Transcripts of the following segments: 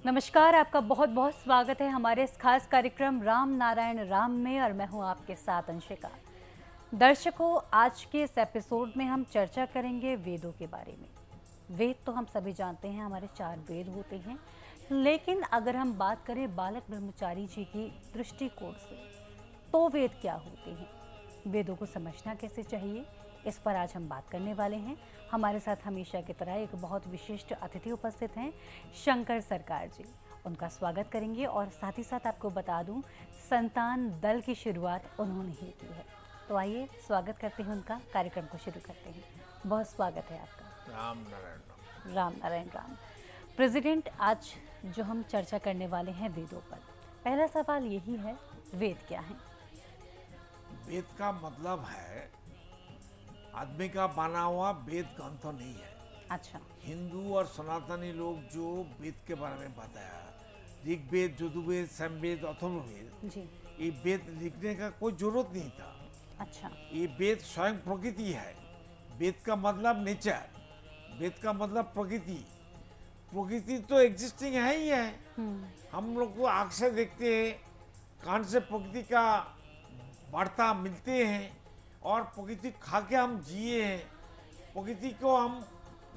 नमस्कार, आपका बहुत बहुत स्वागत है हमारे इस खास कार्यक्रम राम नारायण राम में और मैं हूं आपके साथ अंशिका। दर्शकों, आज के इस एपिसोड में हम चर्चा करेंगे वेदों के बारे में। वेद तो हम सभी जानते हैं, हमारे 4 वेद होते हैं, लेकिन अगर हम बात करें बालक ब्रह्मचारी जी की दृष्टिकोण से, तो वेद क्या होते हैं, वेदों को समझना कैसे चाहिए, इस पर आज हम बात करने वाले हैं। हमारे साथ हमेशा की तरह एक बहुत विशिष्ट अतिथि उपस्थित हैं, शंकर सरकार जी। उनका स्वागत करेंगे और साथ ही साथ आपको बता दूं, संतान दल की शुरुआत उन्होंने ही की है। तो आइए स्वागत करते हैं उनका, कार्यक्रम को शुरू करते हैं। बहुत स्वागत है आपका। राम नारायण राम। राम नारायण राम। प्रेसिडेंट, आज जो हम चर्चा करने वाले हैं वेदों पर, पहला सवाल यही है, वेद क्या है? वेद का मतलब है आदमी का बना हुआ वेद ग्रंथ नहीं है। अच्छा। हिंदू और सनातनी लोग जो वेद के बारे में बताया, ऋग्वेद, यजुर्वेद, सामवेद, अथर्ववेद, जी। ये वेद लिखने का कोई जरूरत नहीं था। अच्छा। ये वेद स्वयं प्रकृति है। वेद का मतलब नेचर, वेद का मतलब प्रकृति। प्रकृति तो एग्जिस्टिंग है ही है। हम लोग को आँख से देखते हैं, कान से प्रकृति का वार्ता मिलते हैं और प्रकृति खा के हम जिए हैं। प्रकृति को हम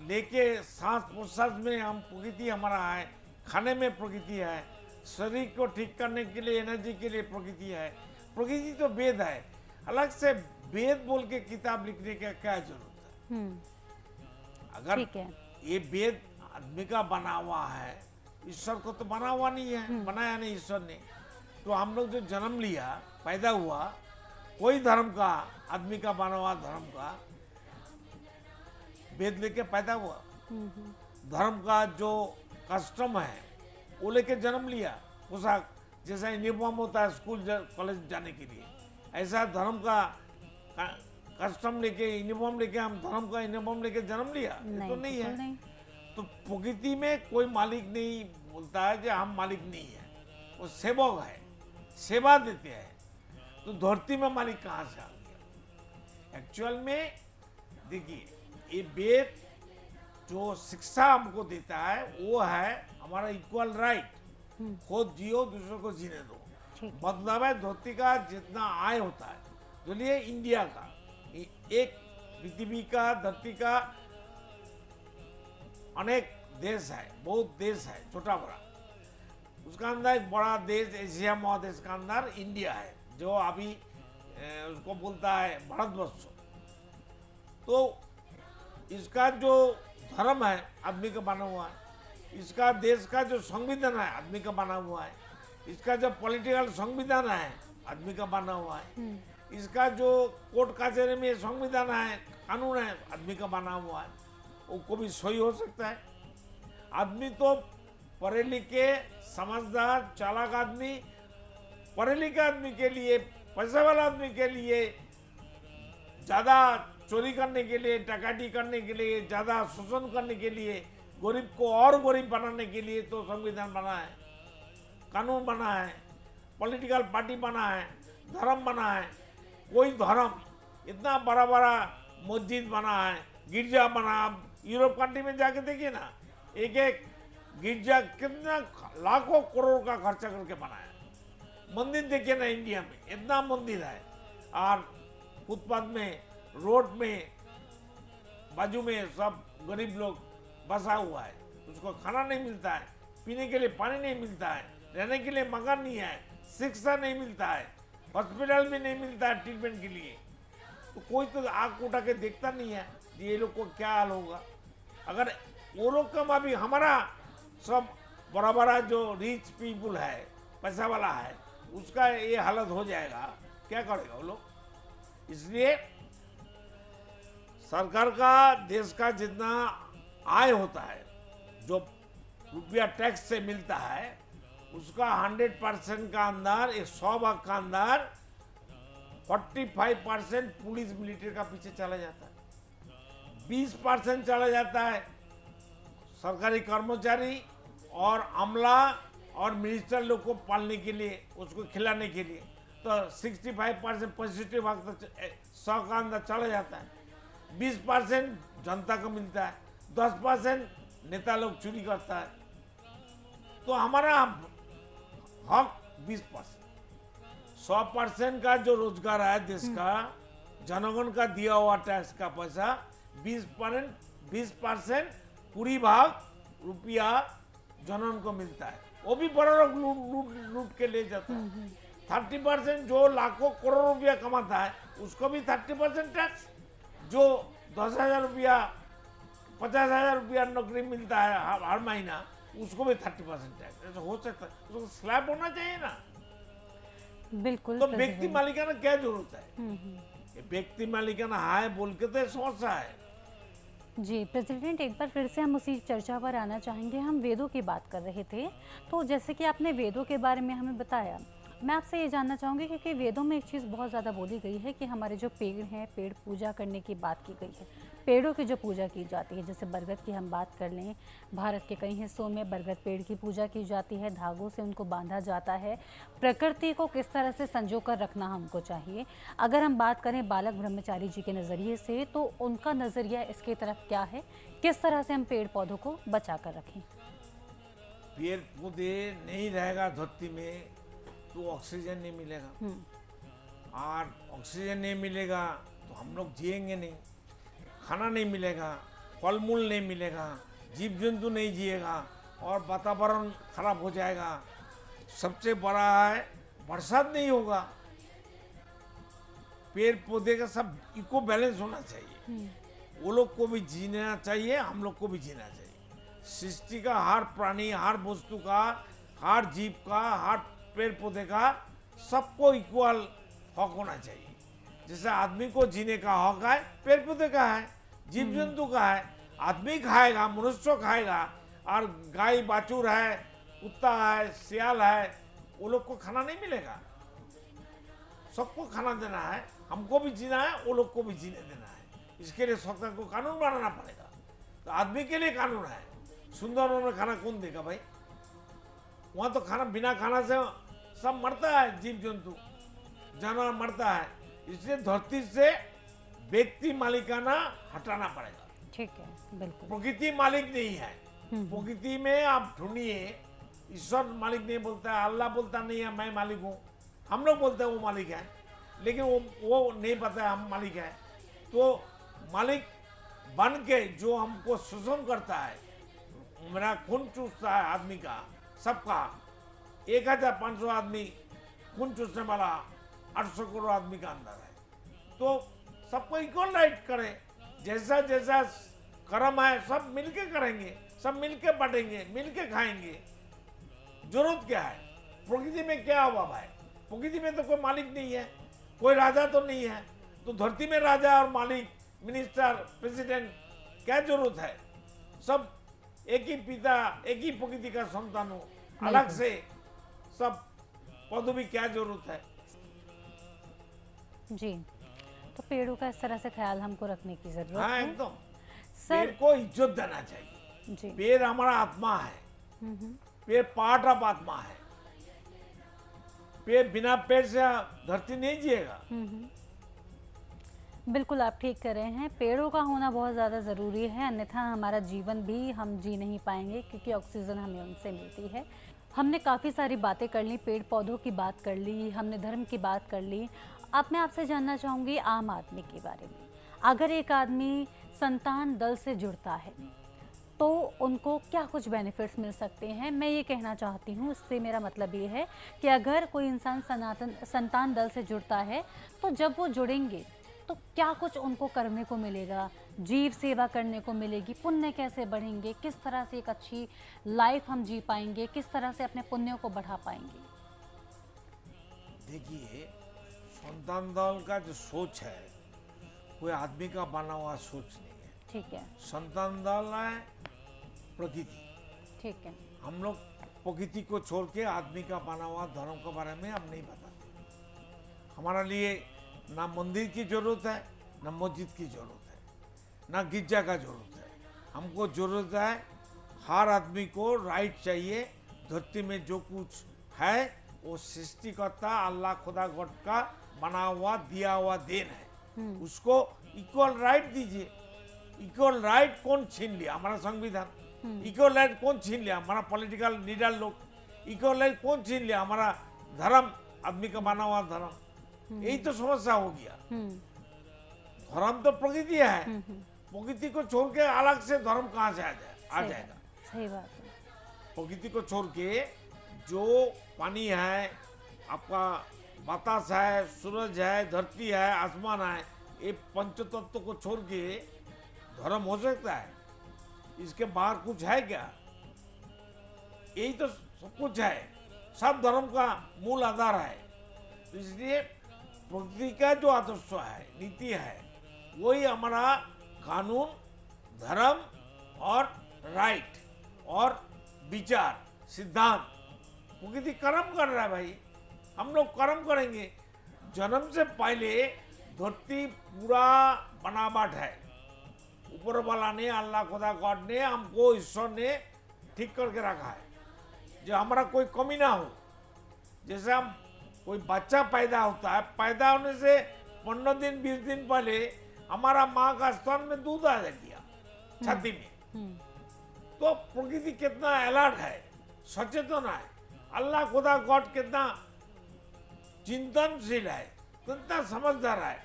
लेके सांस प्रश्वास में हम, प्रकृति हमारा है, खाने में प्रकृति है, शरीर को ठीक करने के लिए, एनर्जी के लिए प्रकृति है। प्रकृति तो वेद है। अलग से वेद बोल के किताब लिखने का क्या जरूरत है? अगर ठीक है। ये वेद आदमी का बना हुआ है, ईश्वर को तो बना हुआ नहीं है, बनाया नहीं ईश्वर ने। तो हम लोग जो जन्म लिया, पैदा हुआ, कोई धर्म का, आदमी का बना हुआ धर्म का वेद लेके पैदा हुआ। धर्म का जो कस्टम है वो लेके जन्म लिया। पोशाक जैसा यूनिफॉर्म होता है स्कूल कॉलेज जाने के लिए, ऐसा धर्म का कस्टम लेके, यूनिफॉर्म लेके, हम धर्म का यूनिफॉर्म लेके जन्म लिया, ये तो नहीं है। नहीं। तो प्रकृति में कोई मालिक नहीं बोलता है कि हम मालिक नहीं है, वो सेवक है, सेवा देते हैं। तो धरती में मालिक कहाँ से आ गया? एक्चुअल में देखिए, ये वेद जो शिक्षा हमको देता है वो है हमारा इक्वल राइट, खुद जियो दूसरों को जीने दो। मतलब है धरती का जितना आय होता है, बोलिए इंडिया का, एक पृथ्वी का, धरती का अनेक देश है, बहुत देश है, छोटा बड़ा, उसका अंदर एक बड़ा देश एशिया महादेश का अंदर इंडिया है, जो अभी उसको बोलता है भारतवर्ष। तो इसका जो धर्म है आदमी का बना हुआ है, इसका देश का जो संविधान है आदमी का बना हुआ है, इसका जो पॉलिटिकल संविधान है आदमी का बना हुआ है, इसका जो कोर्ट कचहरी में संविधान है, कानून है, आदमी का बना हुआ है। वो कभी सही हो सकता है? आदमी तो पढ़े लिखे, समझदार, चालाक आदमी, पढ़े लिखे आदमी के लिए, पैसे वाला आदमी के लिए, ज्यादा चोरी करने के लिए, डकैती करने के लिए, ज्यादा शोषण करने के लिए, गरीब को और गरीब बनाने के लिए तो संविधान बना है, कानून बना है, पॉलिटिकल पार्टी बना है, धर्म बना है। कोई धर्म इतना बड़ा बड़ा मस्जिद बना है, गिरजा बना, यूरोप कंट्री में जाके देखिए ना, एक एक गिरजा कितना लाखों करोड़ का खर्चा करके बनाया। मंदिर देखिए ना, इंडिया में इतना मंदिर है और फुटपाथ में, रोड में, बाजू में सब गरीब लोग बसा हुआ है, उसको खाना नहीं मिलता है, पीने के लिए पानी नहीं मिलता है, रहने के लिए मकान नहीं है, शिक्षा नहीं मिलता है, हॉस्पिटल भी नहीं मिलता है ट्रीटमेंट के लिए। तो कोई तो आँख उठा के देखता नहीं है ये लोग को क्या हाल होगा। अगर वो लोग का अभी हमारा सब बड़ा बड़ा जो रिच पीपुल है, पैसा वाला है, उसका ये हालत हो जाएगा, क्या करेगा वो लोग? इसलिए सरकार का, देश का जितना आय होता है, जो रुपया टैक्स से मिलता है, उसका 100% का अंदर, 100 भाग का अंदर 45% पुलिस मिलिट्री का पीछे चला जाता है, 20% चला जाता है सरकारी कर्मचारी और अमला और मिनिस्टर लोग को पालने के लिए, उसको खिलाने के लिए। तो 65% पॉजिटिव भाग तो 100 का अंदर चला जाता है, 20% जनता को मिलता है, 10% नेता लोग चोरी करता है। तो हमारा हक 20%, 100% का जो रोजगार है देश का, जनगण का दिया हुआ टैक्स का पैसा 20% पूरी भाग रुपया जनगण को मिलता है, वो भी बड़ा लोग लूट के ले जाता है। 30% जो लाखों करोड़ रुपया कमाता है उसको भी 30% टैक्स, जो 10,000 रुपया 50,000 रुपया नौकरी मिलता है हर महीना उसको भी 30% टैक्स। ऐसा हो सकता है? उसको स्लैब होना चाहिए ना। बिल्कुल। तो व्यक्ति मालिकाना क्या जरूरत है? ये व्यक्ति मालिकाना है बोल के तो समस्या है। जी प्रेसिडेंट, एक बार फिर से हम उसी चर्चा पर आना चाहेंगे। हम वेदों की बात कर रहे थे, तो जैसे कि आपने वेदों के बारे में हमें बताया, मैं आपसे ये जानना चाहूँगी क्योंकि वेदों में एक चीज़ बहुत ज़्यादा बोली गई है कि हमारे जो पेड़ हैं, पेड़ पूजा करने की बात की गई है, पेड़ों की जो पूजा की जाती है। जैसे बरगद की हम बात कर लें, भारत के कई हिस्सों में बरगद पेड़ की पूजा की जाती है, धागों से उनको बांधा जाता है। प्रकृति को किस तरह से संजो कर रखना हमको चाहिए। अगर हम बात करें बालक ब्रह्मचारी जी के नज़रिए से, तो उनका नज़रिया इसकी तरफ क्या है, किस तरह से हम पेड़ पौधों को बचा कर रखें? पेड़ पौधे नहीं रहेगा धरती में तो ऑक्सीजन नहीं मिलेगा, और ऑक्सीजन नहीं मिलेगा तो हम लोग जिएंगे नहीं, खाना नहीं मिलेगा, फल मूल नहीं मिलेगा, जीव जंतु नहीं जिएगा और वातावरण खराब हो जाएगा। सबसे बड़ा है बरसात नहीं होगा। पेड़ पौधे का सब इको बैलेंस होना चाहिए, वो लोग को भी जीना चाहिए, हम लोग को भी जीना चाहिए। सृष्टि का हर प्राणी, हर वस्तु का, हर जीव का, हर पेड़ पौधे का सबको इक्वल हक होना चाहिए। जैसे आदमी को जीने का हक है, पेड़ पौधे का है, जीव जंतु का है। आदमी खाएगा, मनुष्य खाएगा, और गाय बाछुर है, कुत्ता है, सियाल है, वो लोग को खाना नहीं मिलेगा। सबको खाना देना है, हमको भी जीना है, वो लोग को भी जीने देना है। इसके लिए सरकार को कानून बनाना पड़ेगा। तो आदमी के लिए कानून है, सुंदर में खाना कौन देगा भाई? वहाँ तो खाना, बिना खाना से सब मरता है, जीव जंतु जानवर मरता है। इसलिए धरती से व्यक्ति मालिकाना हटाना पड़ेगा। ठीक है, बिल्कुल। प्रकृति मालिक नहीं है। प्रकृति में आप ढूंढिए, ईश्वर मालिक नहीं बोलता है, अल्लाह बोलता नहीं है मैं मालिक हूँ। हम लोग बोलते हैं वो मालिक है, लेकिन वो नहीं पता है हम मालिक है। तो मालिक बन के जो हमको शोषण करता है, मेरा खून चूसता है आदमी का, सबका 1,500 आदमी खून चूसने वाला 800 करोड़ आदमी का अंदर है। तो सबको इक्वल राइट करें, जैसा जैसा कर्म है सब मिलके करेंगे, सब मिलके बांटेंगे, मिलके खाएंगे। जरूरत क्या है? प्रकृति में क्या हुआ भाई? प्रकृति में तो कोई मालिक नहीं है, कोई राजा तो नहीं है, तो धरती में राजा और मालिक, मिनिस्टर, प्रेसिडेंट क्या जरूरत है? सब एक ही पिता, एक ही प्रकृति का संतान हो, अलग से सब पौधों भी क्या जरूरत है? जी, तो पेड़ों का इस तरह से ख्याल हमको रखने की जरूरत हाँ है। एकदम। सर, पेड़ को इज्जत देना चाहिए। जी, पेड़ हमारा आत्मा है, पेड़ पार्ट ऑफ आत्मा है। पेड़, बिना पेड़ से धरती नहीं जिएगा। बिल्कुल आप ठीक कर रहे हैं। पेड़ों का होना बहुत ज़्यादा ज़रूरी है, अन्यथा हमारा जीवन भी हम जी नहीं पाएंगे, क्योंकि ऑक्सीजन हमें उनसे मिलती है। हमने काफ़ी सारी बातें कर ली, पेड़ पौधों की बात कर ली, हमने धर्म की बात कर ली। अब मैं आपसे जानना चाहूँगी आम आदमी के बारे में। अगर एक आदमी संतान दल से जुड़ता है तो उनको क्या कुछ बेनिफिट्स मिल सकते हैं? मैं ये कहना चाहती हूँ, इससे मेरा मतलब ये है कि अगर कोई इंसान संतान दल से जुड़ता है तो जब वो जुड़ेंगे तो क्या कुछ उनको करने को मिलेगा, जीव सेवा करने को मिलेगी, पुण्य कैसे बढ़ेंगे, किस तरह से एक अच्छी लाइफ हम जी पाएंगे, किस तरह से अपने पुण्यों को बढ़ा पाएंगे? देखिए, संतान दल का जो सोच है कोई आदमी का बना हुआ सोच नहीं है। ठीक है, संतान दल है प्रकृति। ठीक है। हम लोग प्रकृति को छोड़ के आदमी का बना हुआ धर्म के बारे में हम नहीं बताते। हमारा लिए ना मंदिर की जरूरत है, ना मस्जिद की जरूरत है, ना गिरजा का जरूरत है। हमको जरूरत है, हर आदमी को राइट चाहिए। धरती में जो कुछ है वो सृष्टिकर्ता अल्लाह खुदा गॉड का बना हुआ दिया हुआ देन है, उसको इक्वल राइट दीजिए। इक्वल राइट कौन छीन लिया? हमारा संविधान। इक्वल राइट कौन छीन लिया? हमारा पॉलिटिकल लीडर लोग। इक्वल राइट कौन छीन लिया? हमारा धर्म, आदमी का बना हुआ धर्म। यही तो समस्या हो गया। धर्म तो प्रकृति है, प्रकृति को छोड़ के अलग से धर्म कहाँ से आ जाएगा? सही बात है। प्रकृति को छोड़ के जो पानी है, आपका बतास है, सूरज है, धरती है, आसमान है, ये पंच तत्व को छोड़ के धर्म हो सकता है? इसके बाहर कुछ है क्या? यही तो सब कुछ है, सब धर्म का मूल आधार है। तो इसलिए प्रकृति का जो आदर्श है, नीति है, वही हमारा कानून, धर्म और राइट और विचार, सिद्धांत। प्रकृति कर्म कर रहा है भाई, हम लोग कर्म करेंगे। जन्म से पहले धरती पूरा बनावट है, ऊपर वाला ने, अल्लाह खुदा गॉड ने, हमको ईश्वर ने ठीक करके रखा है, जो हमारा कोई कमी ना हो। जैसे हम कोई बच्चा पैदा होता है, पैदा होने से 15 दिन 20 दिन पहले हमारा माँ का स्तन में दूध आ गया छाती में। तो प्रकृति कितना अलर्ट है, सचेतन है, अल्लाह खुदा गॉड कितना चिंतनशील है, कितना समझदार है।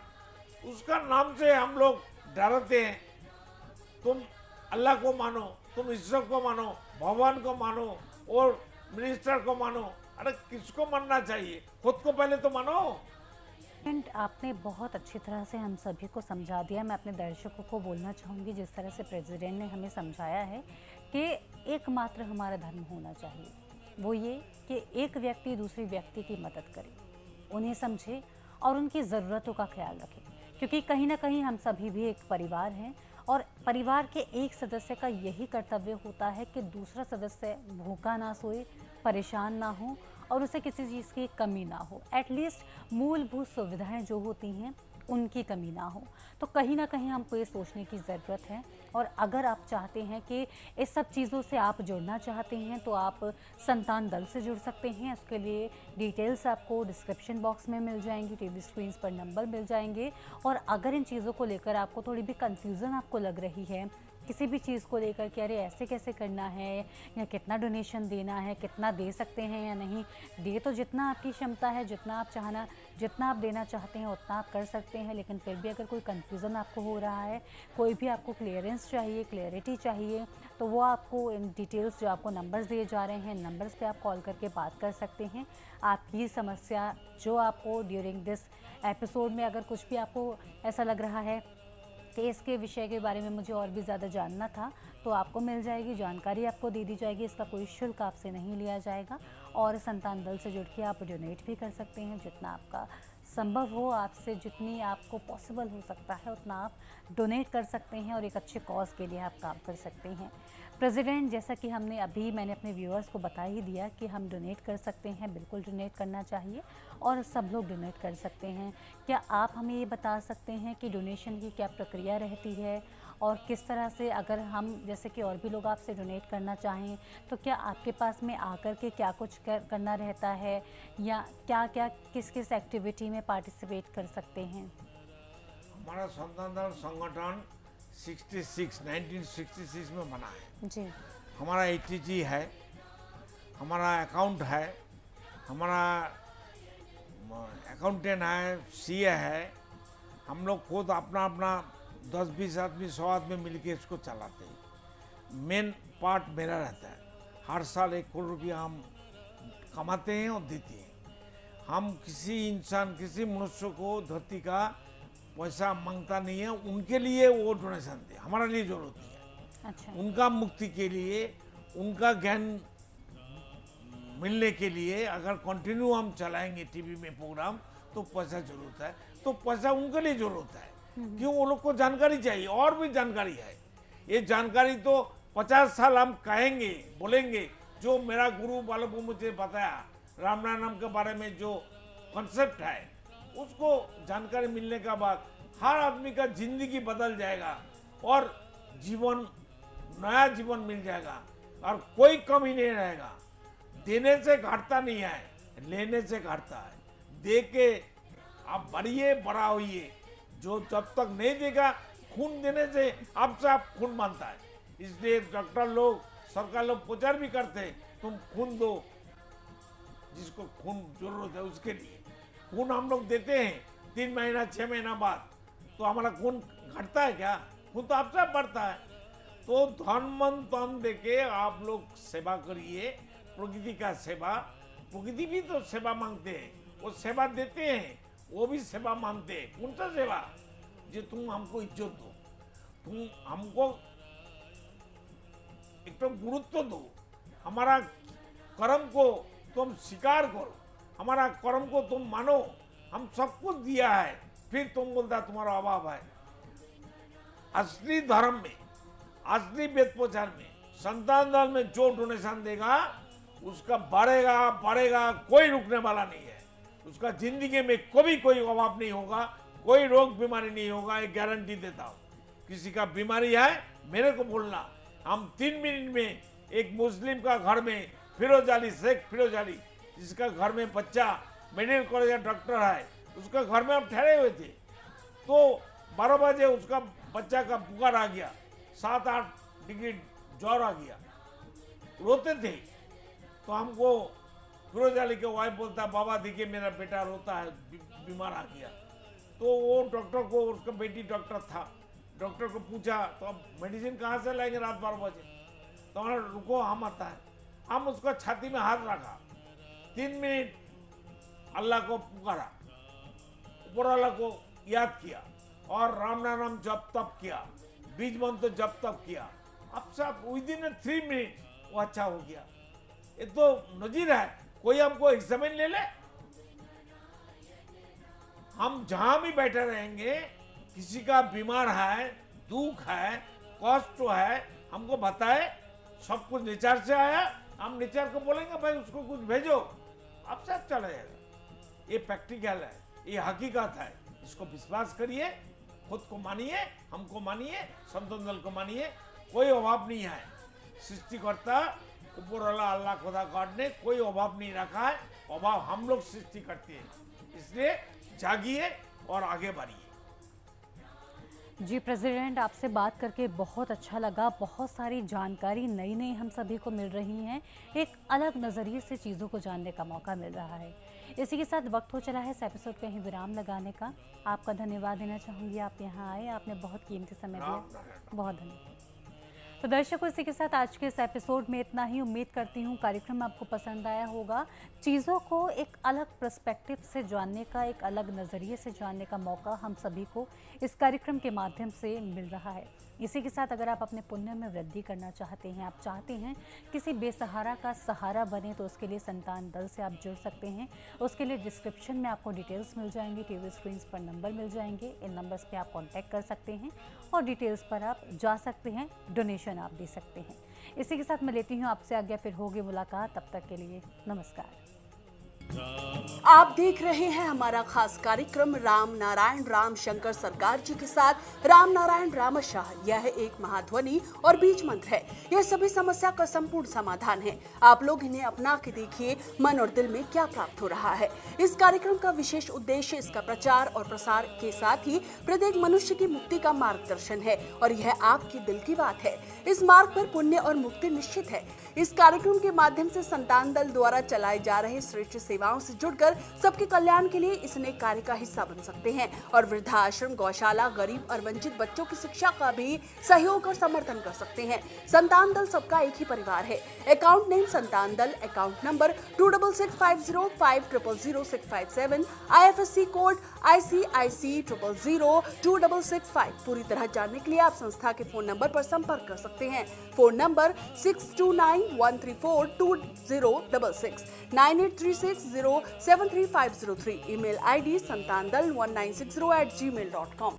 उसका नाम से हम लोग डरते हैं। तुम अल्लाह को मानो, तुम ईश्वर को मानो, भगवान को मानो और मिनिस्टर को मानो। अरे किसको मानना चाहिए? खुद को पहले तो मानो। आपने बहुत अच्छी तरह से हम सभी को समझा दिया। मैं अपने दर्शकों को बोलना चाहूँगी, जिस तरह से प्रेसिडेंट ने हमें समझाया है कि एकमात्र हमारा धर्म होना चाहिए, वो ये कि एक व्यक्ति दूसरी व्यक्ति की मदद करे, उन्हें समझे और उनकी ज़रूरतों का ख्याल रखे। क्योंकि कहीं ना कहीं हम सभी भी एक परिवार हैं और परिवार के एक सदस्य का यही कर्तव्य होता है कि दूसरा सदस्य भूखा ना सोए, परेशान ना हो और उसे किसी चीज़ की कमी ना हो। एटलीस्ट मूलभूत सुविधाएं जो होती हैं उनकी कमी ना हो। तो कहीं ना कहीं हमको ये सोचने की ज़रूरत है। और अगर आप चाहते हैं कि इस सब चीज़ों से आप जुड़ना चाहते हैं तो आप संतान दल से जुड़ सकते हैं। उसके लिए डिटेल्स आपको डिस्क्रिप्शन बॉक्स में मिल जाएंगी, टीवी स्क्रीन पर नंबर मिल जाएंगे। और अगर इन चीज़ों को लेकर आपको थोड़ी भी कन्फ्यूज़न आपको लग रही है, किसी भी चीज़ को लेकर कि अरे ऐसे कैसे करना है या कितना डोनेशन देना है, कितना दे सकते हैं या नहीं, दे तो जितना आपकी क्षमता है, जितना आप देना चाहते हैं उतना आप कर सकते हैं। लेकिन फिर भी अगर कोई कन्फ्यूज़न आपको हो रहा है, कोई भी आपको क्लियरेंस चाहिए, क्लैरिटी चाहिए, तो वो आपको इन डिटेल्स जो आपको नंबर्स दिए जा रहे हैं, नंबर्स पे आप कॉल करके बात कर सकते हैं। आपकी समस्या जो आपको ड्यूरिंग दिस एपिसोड में अगर कुछ भी आपको ऐसा लग रहा है कि इसके विषय के बारे में मुझे और भी ज़्यादा जानना था, तो आपको मिल जाएगी, जानकारी आपको दे दी जाएगी। इसका कोई शुल्क आपसे नहीं लिया जाएगा। और संतान दल से जुड़ के आप डोनेट भी कर सकते हैं, जितना आपका संभव हो, आपसे जितनी आपको पॉसिबल हो सकता है उतना आप डोनेट कर सकते हैं और एक अच्छे कॉज के लिए आप काम कर सकते हैं। प्रेसिडेंट, जैसा कि मैंने अपने व्यूअर्स को बता ही दिया कि हम डोनेट कर सकते हैं, बिल्कुल डोनेट करना चाहिए और सब लोग डोनेट कर सकते हैं। क्या आप हमें ये बता सकते हैं कि डोनेशन की क्या प्रक्रिया रहती है और किस तरह से, अगर हम जैसे कि और भी लोग आपसे डोनेट करना चाहें, तो क्या आपके पास में आकर के क्या कुछ करना रहता है या क्या क्या किस किस एक्टिविटी में पार्टिसिपेट कर सकते हैं? हमारा संतान दल संगठन 1966 में बना है जी। हमारा ATG है, हमारा अकाउंट है, हमारा अकाउंटेंट है, CA है। हम लोग खुद अपना 10-20 आदमी 100 आदमी मिलके इसको चलाते हैं। मेन पार्ट मेरा रहता है। हर साल 1 करोड़ रुपया हम कमाते हैं और देते हैं। हम किसी इंसान, किसी मनुष्य को धरती का पैसा मांगता नहीं है, उनके लिए वो डोनेशन दे, हमारे लिए जरूरत नहीं है। अच्छा। उनका मुक्ति के लिए, उनका ज्ञान मिलने के लिए अगर कंटिन्यू हम चलाएंगे टीवी में प्रोग्राम, तो पैसा जरूरत है, तो पैसा उनके लिए जरूरत है। क्यों? वो लोग को जानकारी चाहिए, और भी जानकारी है। ये जानकारी तो 50 साल हम कहेंगे, बोलेंगे। जो मेरा गुरु वालों को मुझे बताया, राम नाम के बारे में जो कॉन्सेप्ट है, उसको जानकारी मिलने के बाद हर आदमी का जिंदगी बदल जाएगा और नया जीवन मिल जाएगा और कोई कमी नहीं रहेगा। देने से घटता नहीं है, लेने से घटता है। दे के आप बढ़िए, बड़ा होइए। जो जब तक नहीं देगा, खून देने से आपसे आप खून मांगता है। इसलिए डॉक्टर लोग, सरकार लोग प्रचार भी करते हैं, तुम खून दो, जिसको खून जरूरत है उसके लिए। खून हम लोग देते हैं 3 महीना 6 महीना बाद, तो हमारा खून घटता है क्या? खून तो आपसे बढ़ता है। तो धन तन देके आप लोग सेवा करिए, प्रकृति का सेवा। प्रकृति भी तो सेवा मांगते हैं, वो सेवा देते हैं, वो भी सेवा मांगते हैं। कौन सा सेवा? जो तुम हमको इज्जत दो, तुम हमको एक तो गुरुत्व दो, हमारा कर्म को तुम स्वीकार करो, हमारा कर्म को तुम मानो। हम सब कुछ दिया है, फिर तुम बोलता तुम्हारा अभाव है। असली धर्म में, असली वेद प्रचार में, संतान दल में जो डोनेशन देगा उसका बढ़ेगा बढ़ेगा, कोई रुकने वाला नहीं है। उसका जिंदगी में कभी कोई अभाव नहीं होगा, कोई रोग बीमारी नहीं होगा, एक गारंटी देता हूँ। किसी का बीमारी है मेरे को बोलना, हम 3 मिनट में एक मुस्लिम का घर में फिरोज अली, शेख फिरोज अली, जिसका घर में बच्चा मेडिकल कॉलेज का डॉक्टर है, उसका घर में हम ठहरे हुए थे, तो 12 बजे उसका बच्चा का बुखार आ गया, 7-8 डिग्री ज्वर आ गया, रोते थे। तो हमको फिरोज अली के वाइफ बोलता है, बाबा देखिए मेरा बेटा रोता है, बीमार आ गया। तो वो डॉक्टर को, उसका बेटी डॉक्टर था, डॉक्टर को पूछा तो अब मेडिसिन कहाँ से लाएंगे रात 12 बजे? तो हमारा रुको, हम आता है। हम उसका छाती में हाथ रखा, 3 मिनट अल्लाह को पुकारा, ऊपर वाला को याद किया और राम नाम जप तप किया, बीज मंत्र जप तप किया। अब सब विदिन 3 मिनट वो अच्छा हो गया। ये तो नजीर है, कोई हमको एग्जामिन ले ले। हम जहां भी बैठे रहेंगे, किसी का बीमार है, दुख है, कष्ट है, हमको बताए, सब कुछ नेचर से आया, हम नेचर को बोलेंगे भाई उसको कुछ भेजो, अब सब चला जाएगा। ये प्रैक्टिकल है, ये हकीकत है, इसको विश्वास करिए, खुद को मानिए, हमको मानिए, संतन दल को मानिए। कोई अभाव नहीं है, सृष्टिकर्ता ऊपर वाला अल्लाह खुदा गॉड ने कोई अभाव नहीं रखा है, अभाव हम लोग सृष्टि करते हैं। इसलिए जागिए और आगे बढ़िए। जी प्रेसिडेंट, आपसे बात करके बहुत अच्छा लगा। बहुत सारी जानकारी नई नई हम सभी को मिल रही हैं, एक अलग नज़रिए से चीज़ों को जानने का मौका मिल रहा है। इसी के साथ वक्त हो चला है इस एपिसोड पे ही विराम लगाने का। आपका धन्यवाद देना चाहूँगी, आप यहाँ आए, आपने बहुत कीमती समय दिया, बहुत धन्यवाद। तो दर्शकों, इसी के साथ आज के इस एपिसोड में इतना ही। उम्मीद करती हूँ कार्यक्रम आपको पसंद आया होगा। चीज़ों को एक अलग पर्सपेक्टिव से जानने का, एक अलग नज़रिए से जानने का मौका हम सभी को इस कार्यक्रम के माध्यम से मिल रहा है। इसी के साथ अगर आप अपने पुण्य में वृद्धि करना चाहते हैं, आप चाहते हैं किसी बेसहारा का सहारा बने, तो उसके लिए संतान दल से आप जुड़ सकते हैं। उसके लिए डिस्क्रिप्शन में आपको डिटेल्स मिल जाएंगी, टीवी स्क्रीन पर नंबर मिल जाएंगे, इन नंबर्स पे आप कांटेक्ट कर सकते हैं और डिटेल्स पर आप जा सकते हैं, डोनेशन आप दे सकते हैं। इसी के साथ मैं लेती हूँ आपसे आज्ञा, फिर होगी मुलाकात, तब तक के लिए नमस्कार। आप देख रहे हैं हमारा खास कार्यक्रम राम नारायण राम शंकर सरकार जी के साथ राम नारायण रामशाह। यह एक महाध्वनि और बीज मंत्र है। यह सभी समस्या का संपूर्ण समाधान है। आप लोग इन्हें अपना के देखिए, मन और दिल में क्या प्राप्त हो रहा है। इस कार्यक्रम का विशेष उद्देश्य इसका प्रचार और प्रसार के साथ ही प्रत्येक मनुष्य की मुक्ति का मार्गदर्शन है और यह आपकी दिल की बात है। इस मार्ग पर पुण्य और मुक्ति निश्चित है। इस कार्यक्रम के माध्यम से संतान दल द्वारा चलाए जा रहे श्रेष्ठ सेवाओं से जुड़कर सबके कल्याण के लिए इस नेक कार्य का हिस्सा बन सकते हैं और वृद्धाश्रम, गौशाला, गरीब और वंचित बच्चों की शिक्षा का भी सहयोग और समर्थन कर सकते हैं। संतान दल सबका एक ही परिवार है। अकाउंट नेम संतान दल, account number 266505000657, IFSC code ICIC 00026665। पूरी तरह जानने के लिए आप संस्था के फोन नंबर पर संपर्क कर सकते हैं। Phone number 6291342066, 9836073503, email ID santandal1960@gmail.com।